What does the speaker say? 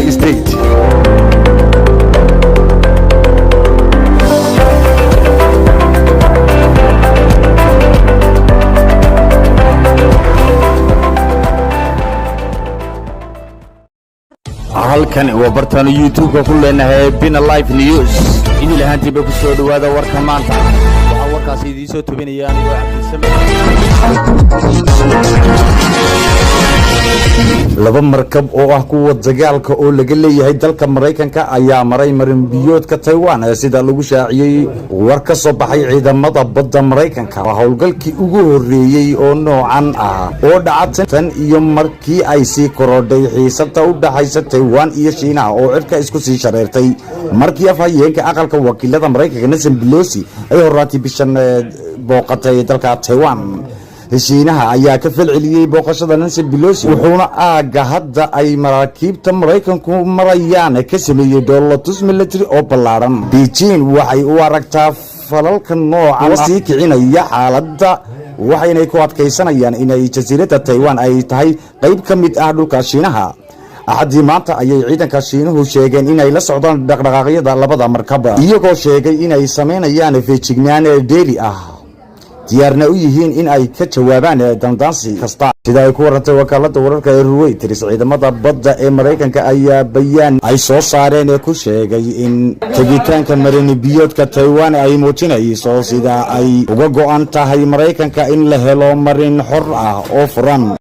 United States. halkan waa bartaano YouTube-ka ku leenahay Bina Live News. in ilahantiba ku soo dhawaada warka maanta. waxa warkaas idin soo tubinayaan oo laba markab oo ah kuwa dagaalka oo laga leeyahay dalka Mareykanka ayaa maray marin biyoodka Taiwan sida lagu shaaciyay war ka soo baxay ciidamada badda Mareykanka. howlgalkii ugu horeeyay oo noocan ah oo dhacay tan iyo markii ay si korodhay xiisada u dhaxaysa Taiwan iyo Shiinaha oo cirka isku sii shareertay markii afhayeenka aqalka wakiilada Mareykanka Nancy Pelosi ay horaatay bishan booqatay dalka Taiwan. Shiinaha ayaa ka falceliyay booqashada Nancy Pelosi wuxuuna aaga hadda ay maraakiibta Mareykanku marayaan ka sameeyay dowlatus military oo ballaaran. Beijing waxay u aragtaa falalka noocan sii kicinaya xaaladda waxayna ku adkaysanayaan inay jasiiradda Taiwan ay tahay qayb ka mid ah dhulka Shiinaha. axadii maanta ayay ciidanka Shiinuhu sheegeen inay la socdaan dhaqdhaqaaqyada labada markab iyagoo sheegay inay sameynayaan feejignaan dheeri ah diyaarna u yihiin in ay ka jawaabaan dandaansi kasta. sida ay ku warantay wakaalada wararka ee Reuters, ciidamada badda ee Mareykanka ayaa bayaan ay soo saareen ku sheegay in tagitaanka marin biyoodka Taiwan ay muujinayso sida ay uga go'an tahay Mareykanka in la helo marin xor ah oo furan